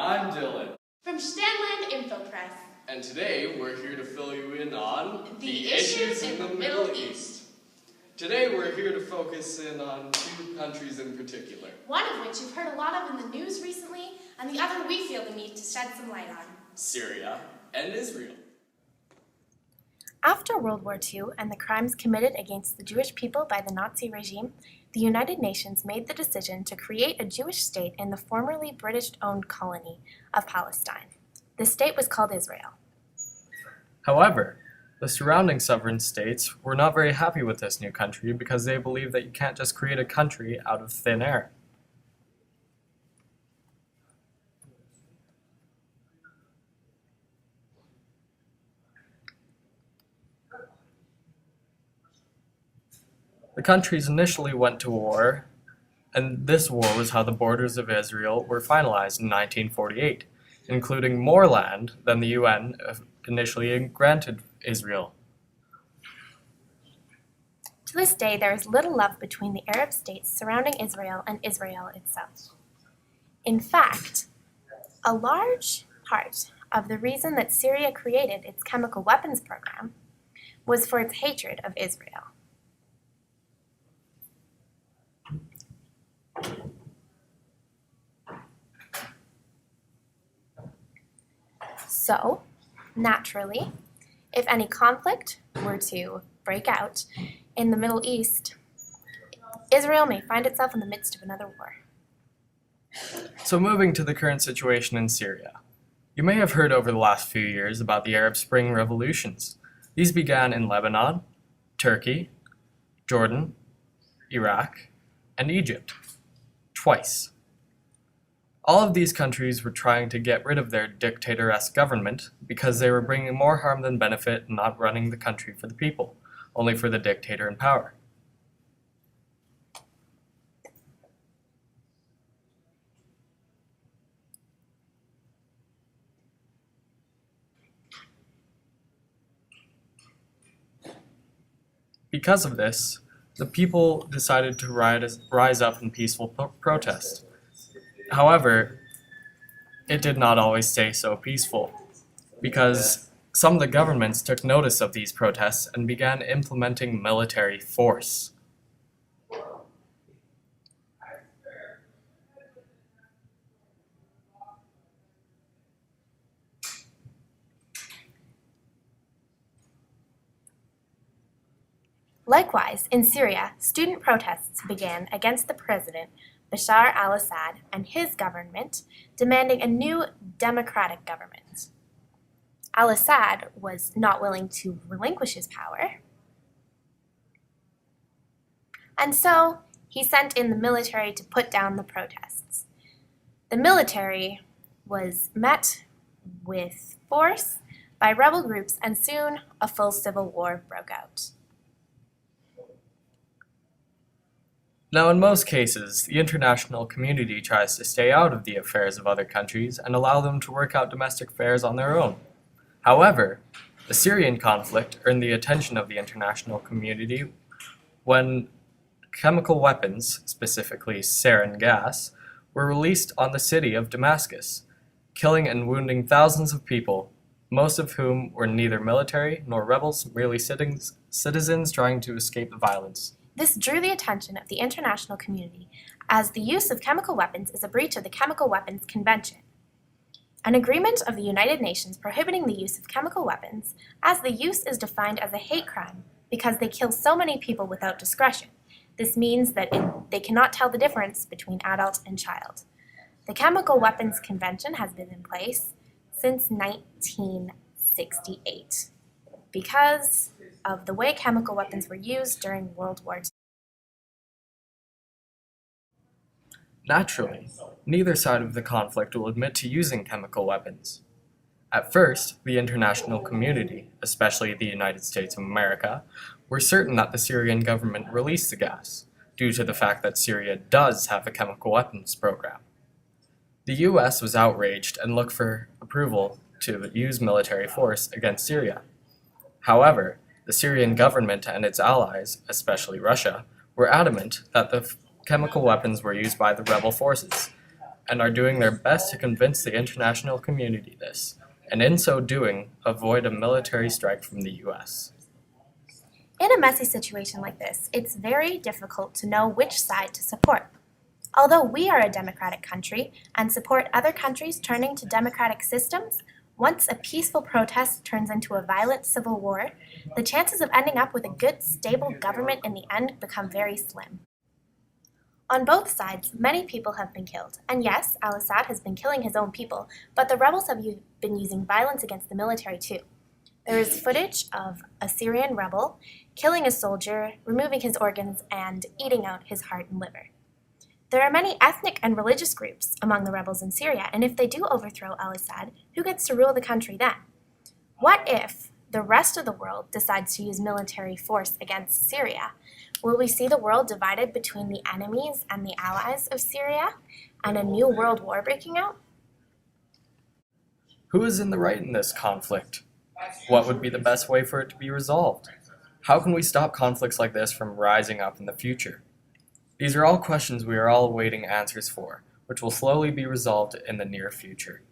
I'm Dylan. From Stanland Info Press. And today we're here to fill you in on the issues in the Middle East. Today we're here to focus in on two countries in particular. One of which you've heard a lot of in the news recently, and the other we feel the need to shed some light on. Syria and Israel. After World War II and the crimes committed against the Jewish people by the Nazi regime, the United Nations made the decision to create a Jewish state in the formerly British-owned colony of Palestine. The state was called Israel. However, the surrounding sovereign states were not very happy with this new country because they believed that you can't just create a country out of thin air. The countries initially went to war, and this war was how the borders of Israel were finalized in 1948, including more land than the UN initially granted Israel. To this day, there is little love between the Arab states surrounding Israel and Israel itself. In fact, a large part of the reason that Syria created its chemical weapons program was for its hatred of Israel. So, naturally, if any conflict were to break out in the Middle East, Israel may find itself in the midst of another war. So moving to the current situation in Syria. You may have heard over the last few years about the Arab Spring revolutions. These began in Lebanon, Turkey, Jordan, Iraq, and Egypt. Twice. All of these countries were trying to get rid of their dictator-esque government because they were bringing more harm than benefit and not running the country for the people, only for the dictator in power. Because of this, the people decided to rise up in peaceful protest. However, it did not always stay so peaceful, because some of the governments took notice of these protests and began implementing military force. Likewise, in Syria, student protests began against the president, Bashar al-Assad, and his government, demanding a new democratic government. Al-Assad was not willing to relinquish his power, and so he sent in the military to put down the protests. The military was met with force by rebel groups, and soon a full civil war broke out. Now, in most cases, the international community tries to stay out of the affairs of other countries and allow them to work out domestic affairs on their own. However, the Syrian conflict earned the attention of the international community when chemical weapons, specifically sarin gas, were released on the city of Damascus, killing and wounding thousands of people, most of whom were neither military nor rebels, merely citizens trying to escape the violence. This drew the attention of the international community, as the use of chemical weapons is a breach of the Chemical Weapons Convention, an agreement of the United Nations prohibiting the use of chemical weapons, as the use is defined as a hate crime because they kill so many people without discretion. This means that they cannot tell the difference between adult and child. The Chemical Weapons Convention has been in place since 1968 because of the way chemical weapons were used during World War II. Naturally, neither side of the conflict will admit to using chemical weapons. At first, the international community, especially the United States of America, were certain that the Syrian government released the gas, due to the fact that Syria does have a chemical weapons program. The US was outraged and looked for approval to use military force against Syria. However, the Syrian government and its allies, especially Russia, were adamant that the chemical weapons were used by the rebel forces, and are doing their best to convince the international community this, and in so doing, avoid a military strike from the US. In a messy situation like this, it's very difficult to know which side to support. Although we are a democratic country and support other countries turning to democratic systems, once a peaceful protest turns into a violent civil war, the chances of ending up with a good, stable government in the end become very slim. On both sides, many people have been killed, and yes, al-Assad has been killing his own people, but the rebels have been using violence against the military too. There is footage of a Syrian rebel killing a soldier, removing his organs, and eating out his heart and liver. There are many ethnic and religious groups among the rebels in Syria, and if they do overthrow al-Assad, who gets to rule the country then? What if the rest of the world decides to use military force against Syria? Will we see the world divided between the enemies and the allies of Syria, and a new world war breaking out? Who is in the right in this conflict? What would be the best way for it to be resolved? How can we stop conflicts like this from rising up in the future? These are all questions we are all awaiting answers for, which will slowly be resolved in the near future.